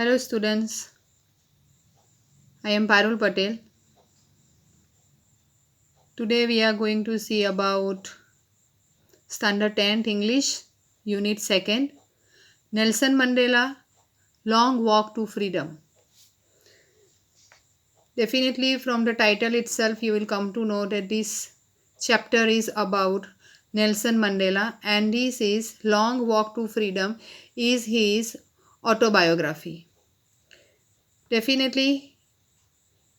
Hello students, I am Parul Patel. Today we are going to see about Standard 10th English, Unit 2nd, Nelson Mandela, Long Walk to Freedom. Definitely from the title itself you will come to know that this chapter is about Nelson Mandela and this is Long Walk to Freedom is his autobiography. Definitely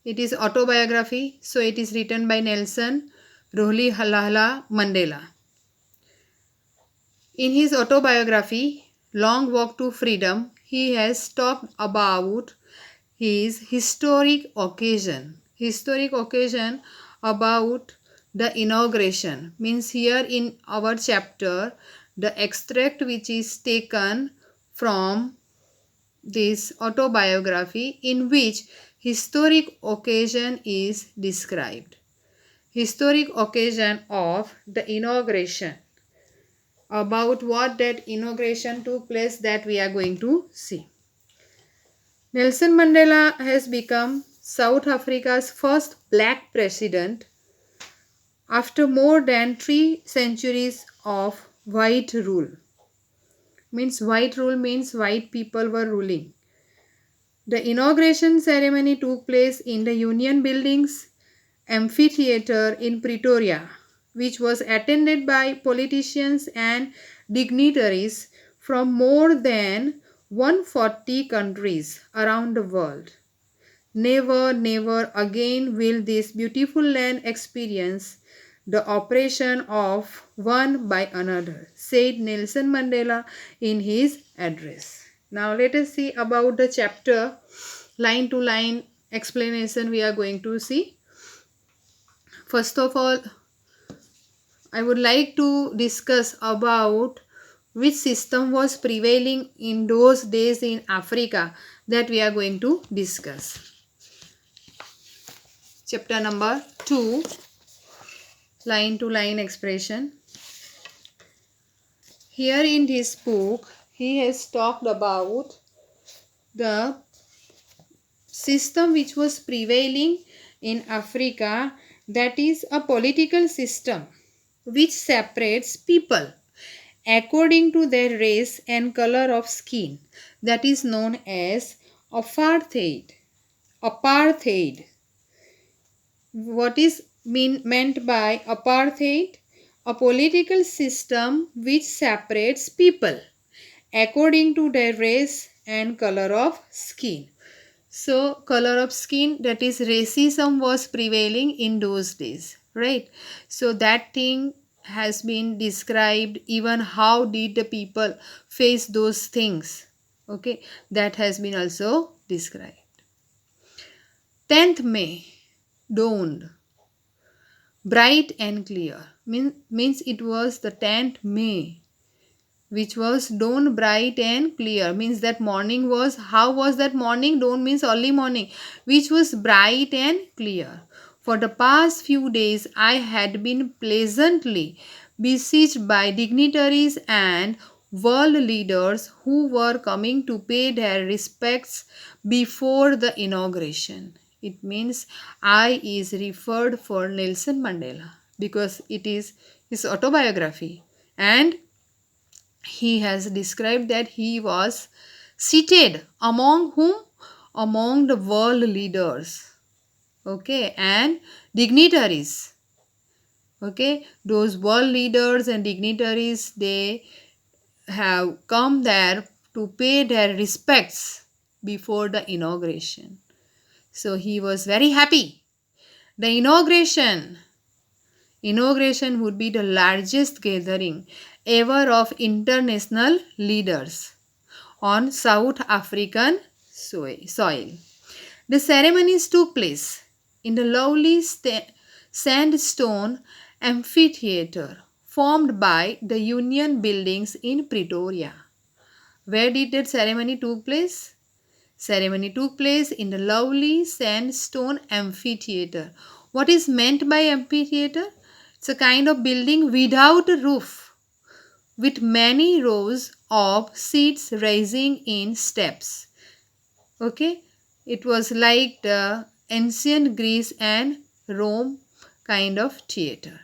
it is autobiography, so it is written by Nelson Rolihlahla Mandela. In his autobiography, Long Walk to Freedom, he has talked about his historic occasion about the inauguration. Means here in our chapter, the extract which is taken from this autobiography in which historic occasion is described. Historic occasion of the inauguration. About what that inauguration took place, that we are going to see. Nelson Mandela has become South Africa's first black president after more than 3 centuries of white rule. White rule means white people were ruling. The inauguration ceremony took place in the Union Buildings Amphitheatre in Pretoria, which was attended by politicians and dignitaries from more than 140 countries around the world. Never, never again will this beautiful land experience the oppression of one by another, said Nelson Mandela in his address. Now let us see about the chapter line to line explanation we are going to see. First of all, I would like to discuss about which system was prevailing in those days in Africa, that we are going to discuss. Chapter number 2, line to line expression. Here in this book, he has talked about the system which was prevailing in Africa, that is a political system which separates people according to their race and color of skin, that is known as apartheid. Apartheid. What is meant by apartheid? A political system which separates people according to their race and color of skin. So color of skin, that is racism was prevailing in those days, right? So that thing has been described, even how did the people face those things, okay, that has been also described. 10th May dawned bright and clear. Means it was the 10th May, which was dawn bright and clear. Means that morning was, how was that morning? Dawn means early morning, which was bright and clear. For the past few days, I had been pleasantly besieged by dignitaries and world leaders who were coming to pay their respects before the inauguration. It means I is referred for Nelson Mandela because it is his autobiography, and he has described that he was seated among whom? Among the world leaders, okay, and dignitaries. Okay, those world leaders and dignitaries, they have come there to pay their respects before the inauguration. So he was very happy. The inauguration would be the largest gathering ever of international leaders on South African soil. The ceremonies took place in the lovely sandstone amphitheater formed by the Union Buildings in Pretoria. Where did that ceremony took place? Ceremony took place in the lovely sandstone amphitheater. What is meant by amphitheater? It's a kind of building without a roof, with many rows of seats rising in steps. Okay, it was like the ancient Greece and Rome kind of theater.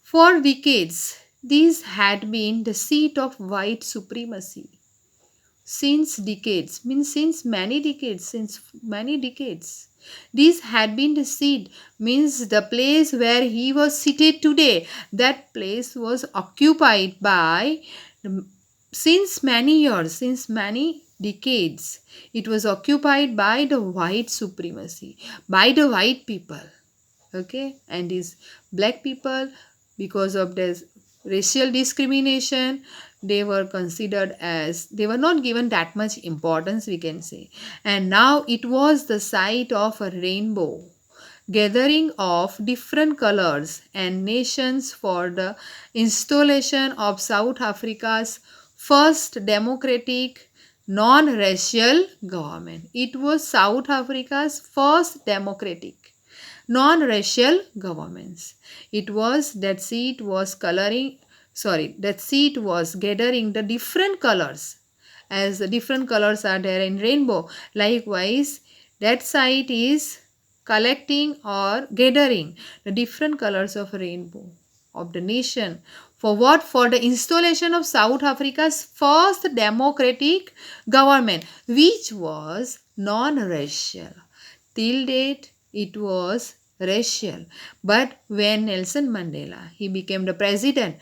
For decades, these had been the seat of white supremacy. Since decades, means since many decades. This had been the seat, means the place where he was seated today. That place was occupied by, since many years, since many decades. It was occupied by the white supremacy, by the white people. Okay, and these black people, because of this racial discrimination, they were considered as, they were not given that much importance, we can say. And now it was the site of a rainbow gathering of different colors and nations for the installation of South Africa's first democratic non-racial government. It was South Africa's first democratic non-racial governments. It was that seat was that seat was gathering the different colors, as the different colors are there in rainbow. Likewise, that site is collecting or gathering the different colors of rainbow of the nation. For what? For the installation of South Africa's first democratic government, which was non-racial. Till date, it was racial. But when Nelson Mandela, he became the president,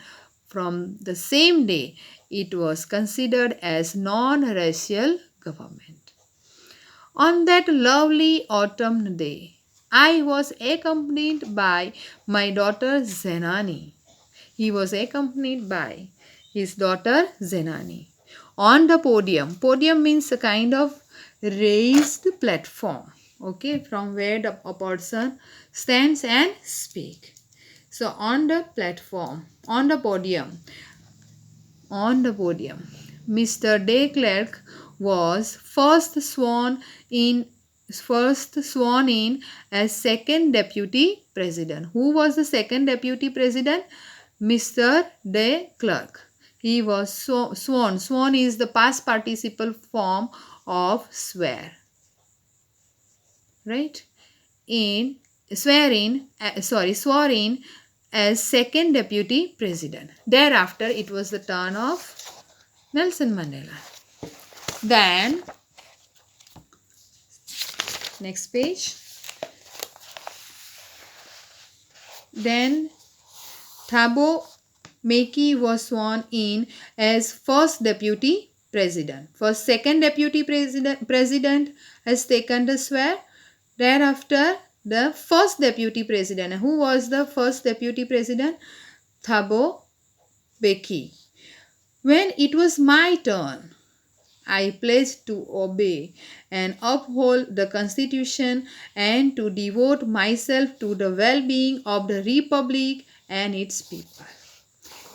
from the same day, it was considered as non-racial government. On that lovely autumn day, I was accompanied by my daughter Zenani. He was accompanied by his daughter Zenani. On the podium, podium means a kind of raised platform, okay, from where a person stands and speak. So on the platform, on the podium, Mr. de Klerk was first sworn in as second deputy president. Who was the second deputy president? Mr. de Klerk. He was sworn. Sworn is the past participle form of swear. Right? Swore in as second deputy president. Thereafter, it was the turn of Nelson Mandela. Then, next page. Then, Thabo Mbeki was sworn in as first deputy president. First, second deputy president has taken the swear. Thereafter, the first deputy president. Who was the first deputy president? Thabo Mbeki. When it was my turn, I pledged to obey and uphold the Constitution and to devote myself to the well-being of the Republic and its people.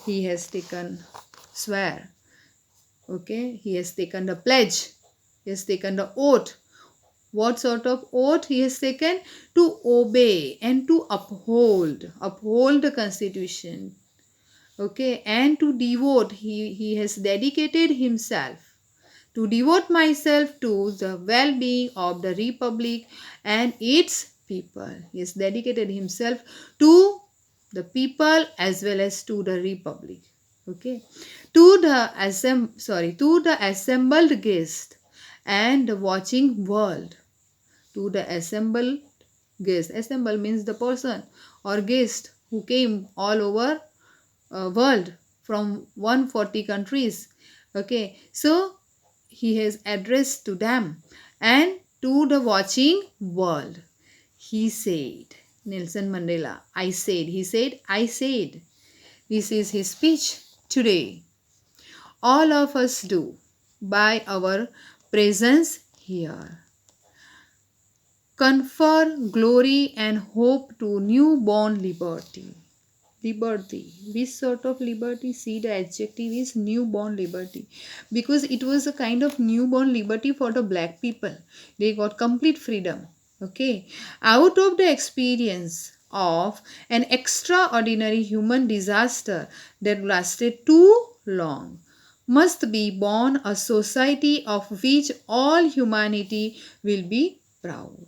He has taken swear. Okay, he has taken the pledge. He has taken the oath. What sort of oath he has taken? To obey and to uphold the Constitution. Okay, and to devote, he has dedicated himself to devote myself to the well-being of the Republic and its people. He has dedicated himself to the people as well as to the Republic. Okay, to the assembled guest and the watching world. To the assembled guest. Assemble means the person or guest who came all over world from 140 countries. Okay, so he has addressed to them and to the watching world. He said, Nelson Mandela, I said. He said, I said. This is his speech today. All of us do by our presence here. Confer glory and hope to newborn liberty. Liberty. Which sort of liberty? See, the adjective is newborn liberty. Because it was a kind of newborn liberty for the black people. They got complete freedom. Okay. Out of the experience of an extraordinary human disaster that lasted too long. must be born a society of which all humanity will be proud.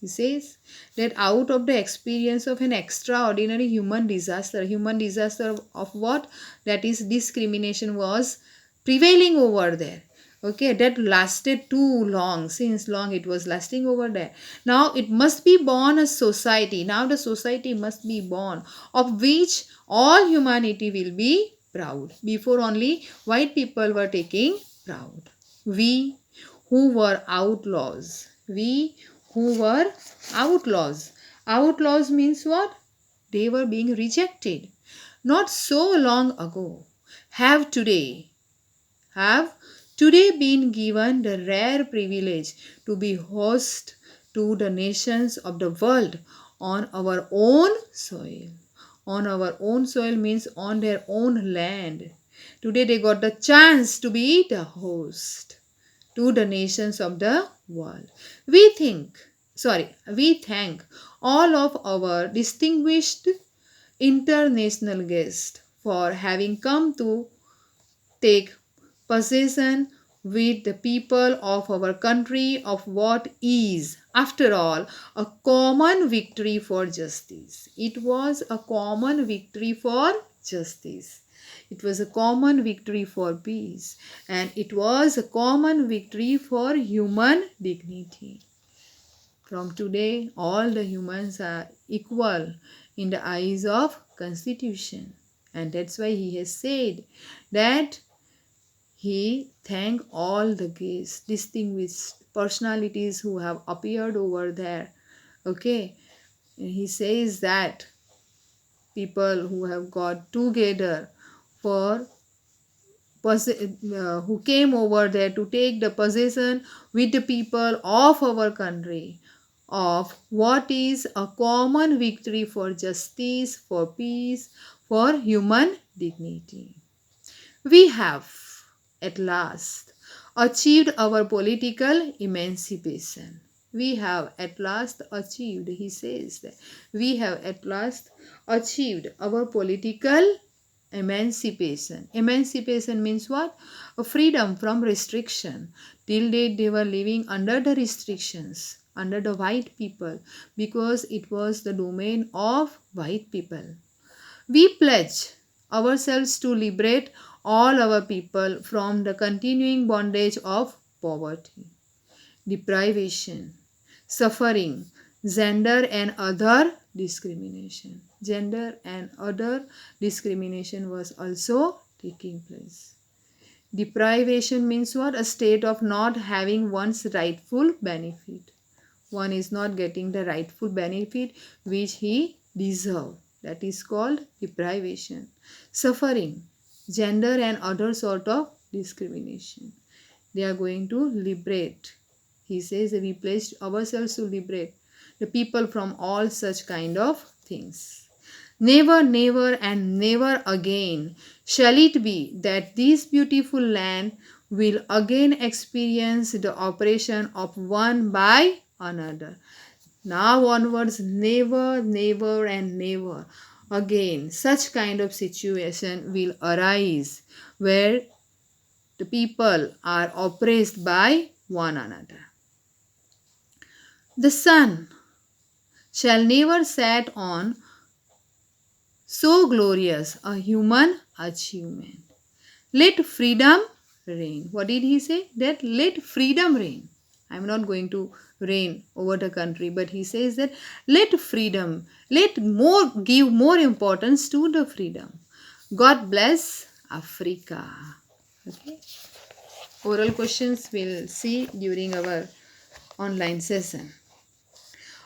He says that out of the experience of an extraordinary human disaster of what? That is, discrimination was prevailing over there. Okay, that lasted too long, since long it was lasting over there. Now it must be born a society. Now the society must be born of which all humanity will be proud. Before only white people were taking proud. We who were outlaws. We who were outlaws. Outlaws means what? They were being rejected. Not so long ago. Have today. Have today been given the rare privilege to be host to the nations of the world on our own soil. On our own soil means on their own land. Today they got the chance to be the host to the nations of the world. We thank all of our distinguished international guests for having come to take possession with the people of our country of what is, after all, a common victory for justice. It was a common victory for justice. It was a common victory for peace, and it was a common victory for human dignity. From today, all the humans are equal in the eyes of Constitution, and that's why he has said that he thanked all the guests, distinguished personalities who have appeared over there. Okay, and he says that people who have got together for who came over there to take the possession with the people of our country of what is a common victory for justice, for peace, for human dignity. We have at last achieved our political emancipation. We have at last achieved, he says that we have at last achieved our political emancipation. Emancipation means what? A freedom from restriction. Till date they were living under the restrictions, under the white people, because it was the domain of white people. We pledge ourselves to liberate all our people from the continuing bondage of poverty, deprivation, suffering, gender and other discrimination. Gender and other discrimination was also taking place. Deprivation means what? A state of not having one's rightful benefit. One is not getting the rightful benefit which he deserves. That is called deprivation. Suffering, gender and other sort of discrimination. They are going to liberate. He says that we pledged ourselves to liberate the people from all such kind of things. Never, never and never again shall it be that this beautiful land will again experience the oppression of one by another. Now onwards, never, never and never again such kind of situation will arise where the people are oppressed by one another. The sun shall never set on so glorious a human achievement. Let freedom reign. What did he say? That let freedom reign. I am not going to reign over the country, but he says that let freedom, give more importance to the freedom. God bless Africa. Okay. Oral questions we'll see during our online session.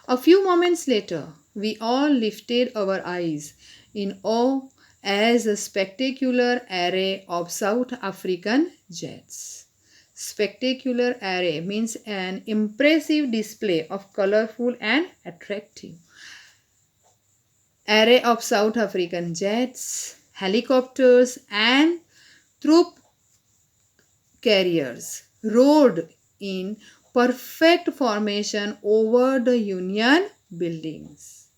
A few moments later, we all lifted our eyes in awe as a spectacular array of South African jets. Spectacular array means an impressive display of colorful and attractive array of South African jets, helicopters and troop carriers rode in perfect formation over the Union buildings.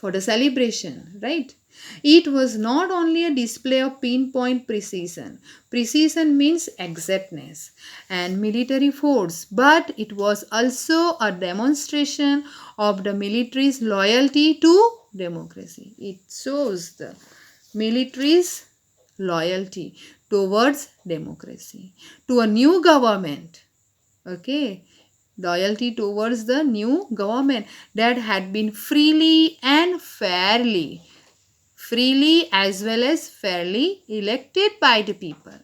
for the celebration, right? It was not only a display of pinpoint precision. Precision means exactness and military force, but it was also a demonstration of the military's loyalty to democracy. It shows the military's loyalty towards democracy, to a new government. Okay, loyalty towards the new government that had been freely as well as fairly elected by the people.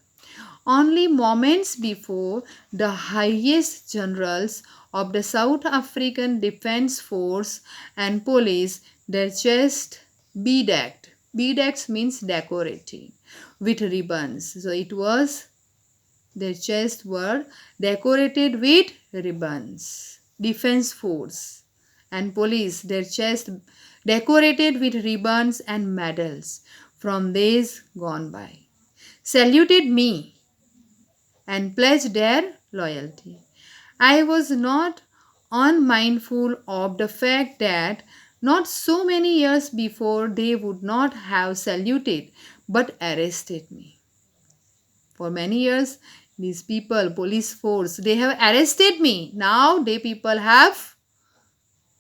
Only moments before, the highest generals of the South African Defence Force and police, their chest bedecked. Bedecked means decorated with ribbons. So it was, their chests were decorated with ribbons. Defense force and police, their chests decorated with ribbons and medals from days gone by, saluted me and pledged their loyalty. I was not unmindful of the fact that not so many years before they would not have saluted but arrested me. For many years, these people, police force, they have arrested me. Now they people have,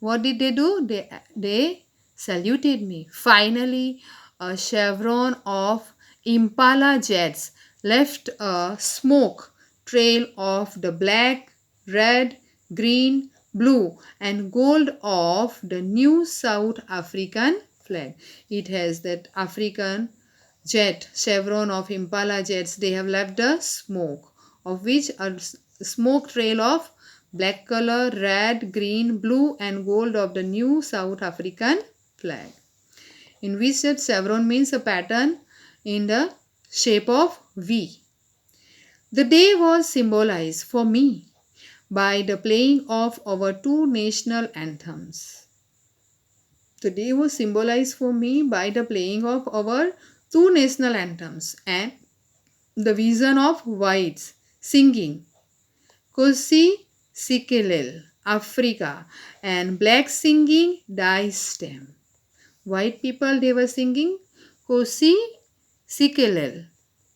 what did they do? They saluted me. Finally, a chevron of Impala jets left a smoke trail of the black, red, green, blue, and gold of the new South African flag. It has that African jet, chevron of Impala jets. They have left the smoke, of which a smoke trail of black color, red, green, blue, and gold of the new South African flag, in which that chevron means a pattern in the shape of V. The day was symbolized for me by the playing of our two national anthems. The day was symbolized for me by the playing of our two national anthems and the vision of whites singing Kosi Sikelel, Africa, and blacks singing Die Stem. White people, they were singing Kosi Sikelel,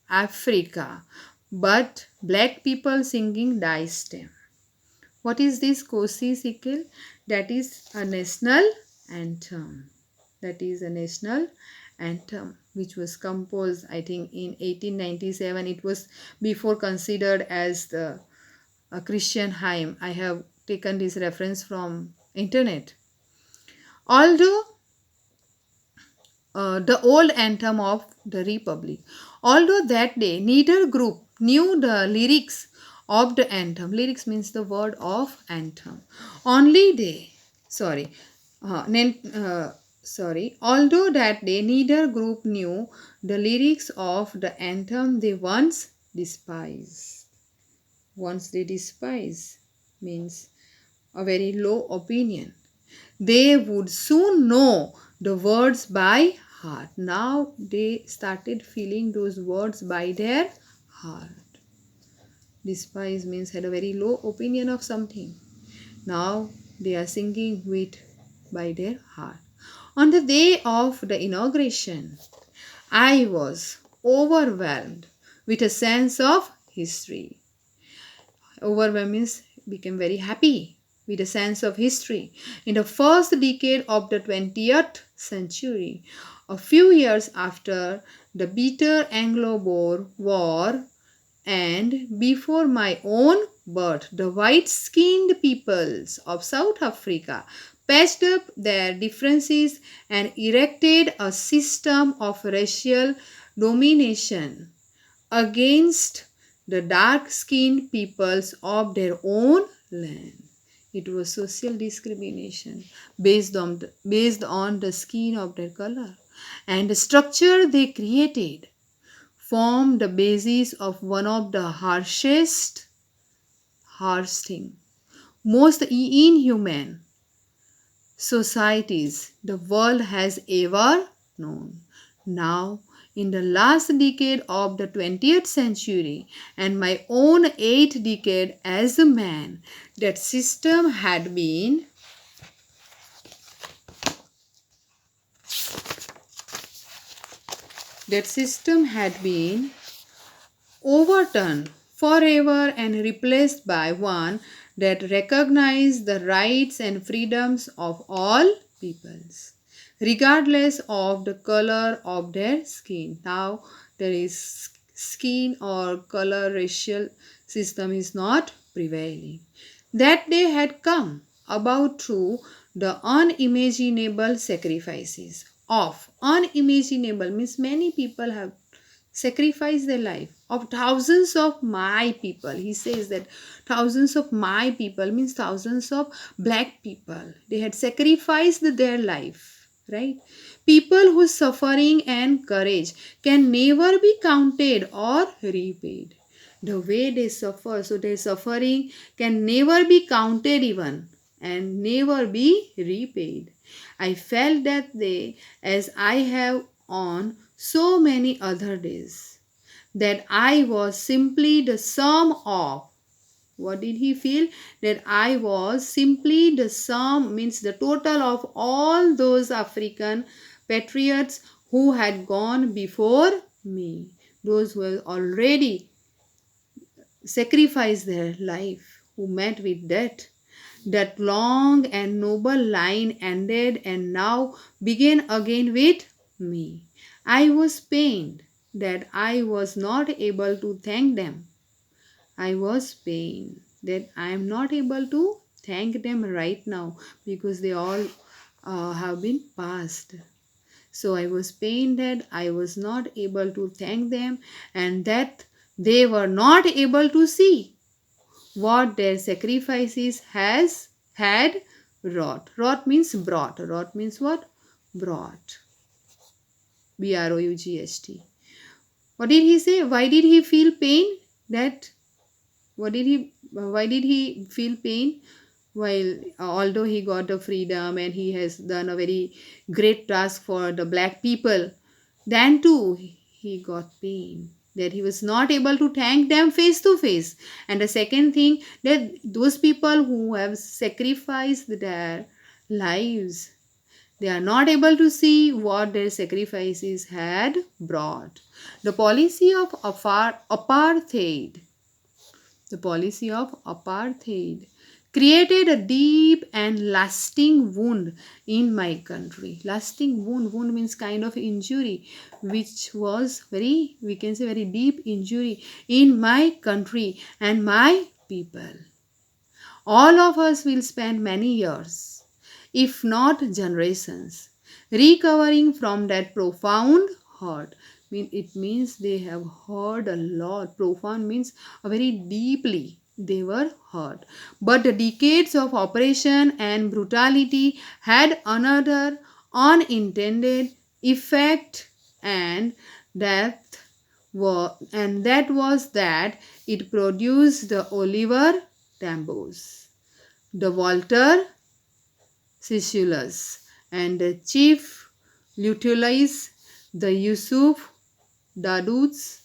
Africa, but black people singing Die Stem. What is this Kosi Sikel? That is a national anthem. That is a national anthem which was composed, I think, in 1897. It was before considered as the a Christian hymn. I have taken this reference from internet. Although the old anthem of the Republic, although that day neither group knew the lyrics of the anthem. Lyrics means the word of anthem. Only they, although that day neither group knew the lyrics of the anthem they once despised. Once they despise means a very low opinion. They would soon know the words by heart. Now they started feeling those words by their heart. Despise means had a very low opinion of something. Now they are singing with by their heart. On the day of the inauguration, I was overwhelmed with a sense of history. Overwhelmed means became very happy with a sense of history. In the first decade of the 20th century, a few years after the bitter Anglo-Boer War and before my own birth, the white-skinned peoples of South Africa patched up their differences and erected a system of racial domination against the dark-skinned peoples of their own land. It was social discrimination based on the skin of their color, and the structure they created formed the basis of one of the harsh thing, most inhuman societies the world has ever known. Now, in the last decade of the 20th century and my own 8th decade as a man, that system had been that system had been overturned forever and replaced by one that recognized the rights and freedoms of all peoples, regardless of the color of their skin. Now, there is skin or color racial system is not prevailing. That day had come about through the unimaginable sacrifices of unimaginable means many people have sacrificed their life of thousands of my people. He says that thousands of my people means thousands of black people, they had sacrificed their life, right? People whose suffering and courage can never be counted or repaid. The way they suffer, so their suffering can never be counted even and never be repaid. I felt that day as I have on so many other days, that I was simply the sum of, what did he feel? That I was simply the sum means the total of all those African patriots who had gone before me, those who have already sacrificed their life, who met with death. That long and noble line ended and now began again with me. I was pained that I was not able to thank them. I was pained that I am not able to thank them right now because they all have been passed. So I was pained that I was not able to thank them and that they were not able to see what their sacrifices has had wrought. Wrought means brought. Wrought means what? Brought. Brougst. What did he say? Why did he feel pain? That why did he feel pain? While although he got the freedom and he has done a very great task for the black people, then too he got pain that he was not able to thank them face to face. And the second thing, that those people who have sacrificed their lives, they are not able to see what their sacrifices had brought. The policy of apartheid, the policy of apartheid created a deep and lasting wound in my country. Lasting wound, wound means kind of injury, which was very, we can say, very deep injury in my country and my people. All of us will spend many years, if not generations, recovering from that profound hurt. It means they have hurt a lot. Profound means very deeply they were hurt. But the decades of oppression and brutality had another unintended effect, and that was that it produced the Oliver Tambos, the Walter Sisulus, and the Chief Lutulis, the Yusuf Daduds,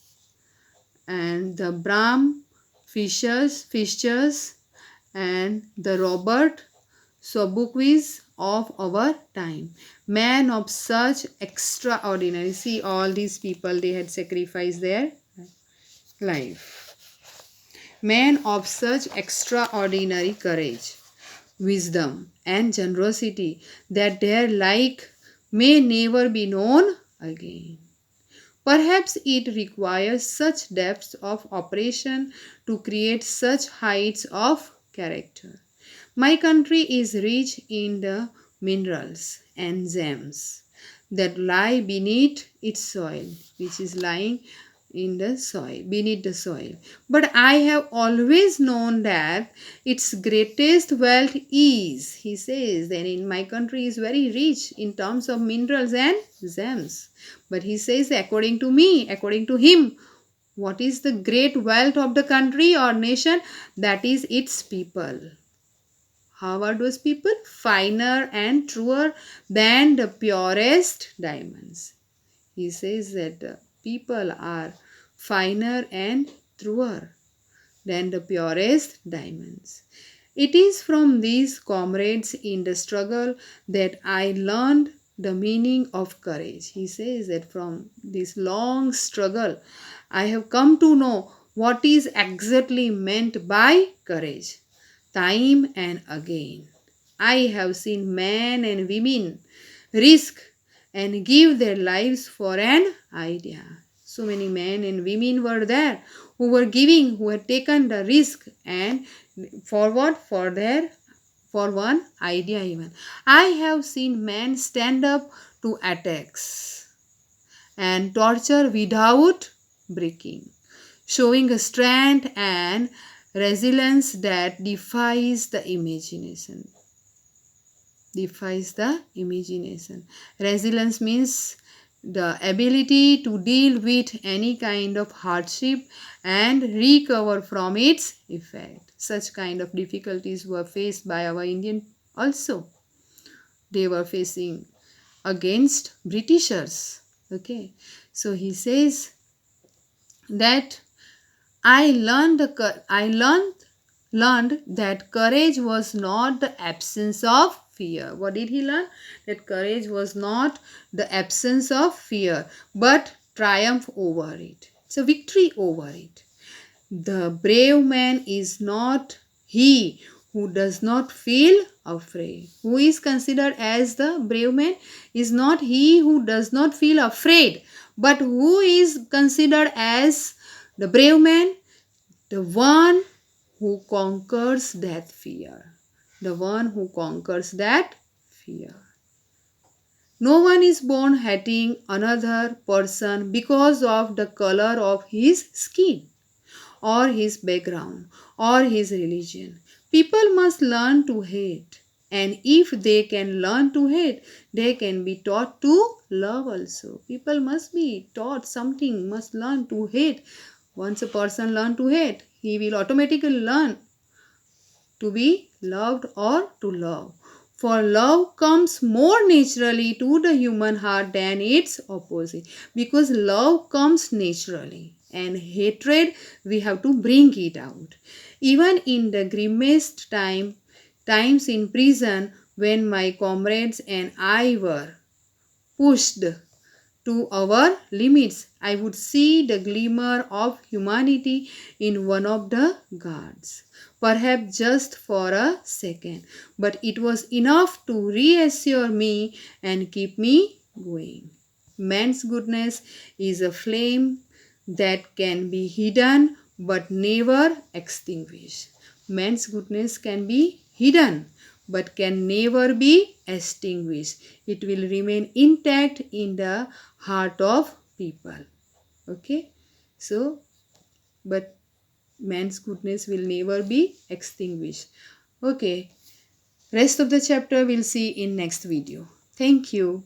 and the Bram Fischers, and the Robert Sobuquis of our time. Men of such extraordinary, see all these people, they had sacrificed their life. Men of such extraordinary courage, wisdom, and generosity that their like may never be known again. Perhaps it requires such depths of operation to create such heights of character. My country is rich in the minerals and gems that lie beneath its soil, which is lying in the soil, beneath the soil. But I have always known that its greatest wealth is, he says, then in my country is very rich in terms of minerals and gems. But he says, according to me, according to him, what is the great wealth of the country or nation? That is its people. How are those people? Finer and truer than the purest diamonds. He says that people are finer and truer than the purest diamonds. It is from these comrades in the struggle that I learned the meaning of courage. He says that from this long struggle, I have come to know what is exactly meant by courage. Time and again, I have seen men and women risk and give their lives for an idea. So many men and women were there who were giving, who had taken the risk and forward for one idea even. I have seen men stand up to attacks and torture without breaking, showing a strength and resilience that defies the imagination. Defies the imagination. Resilience means the ability to deal with any kind of hardship and recover from its effect. Such kind of difficulties were faced by our Indian also. They were facing against Britishers. Okay, so he says that I learned that courage was not the absence of fear. What did he learn? That courage was not the absence of fear, but triumph over it. It's a victory over it. The brave man is not he who does not feel afraid. Who is considered as the brave man is not he who does not feel afraid, but who is considered as the brave man? The one who conquers that fear. The one who conquers that fear. No one is born hating another person because of the color of his skin, or his background, or his religion. People must learn to hate. And if they can learn to hate, they can be taught to love also. People must be taught something, must learn to hate. Once a person learn to hate, he will automatically learn to be loved or to love. For love comes more naturally to the human heart than its opposite. Because love comes naturally, and hatred we have to bring it out. Even in the grimmest times in prison, when my comrades and I were pushed to our limits, I would see the glimmer of humanity in one of the guards. Perhaps just for a second, but it was enough to reassure me and keep me going. Man's goodness is a flame that can be hidden but never extinguished. Man's goodness can be hidden but can never be extinguished. It will remain intact in the heart of people. Okay, so but man's goodness will never be extinguished. Okay, rest of the chapter we'll see in next video. Thank you.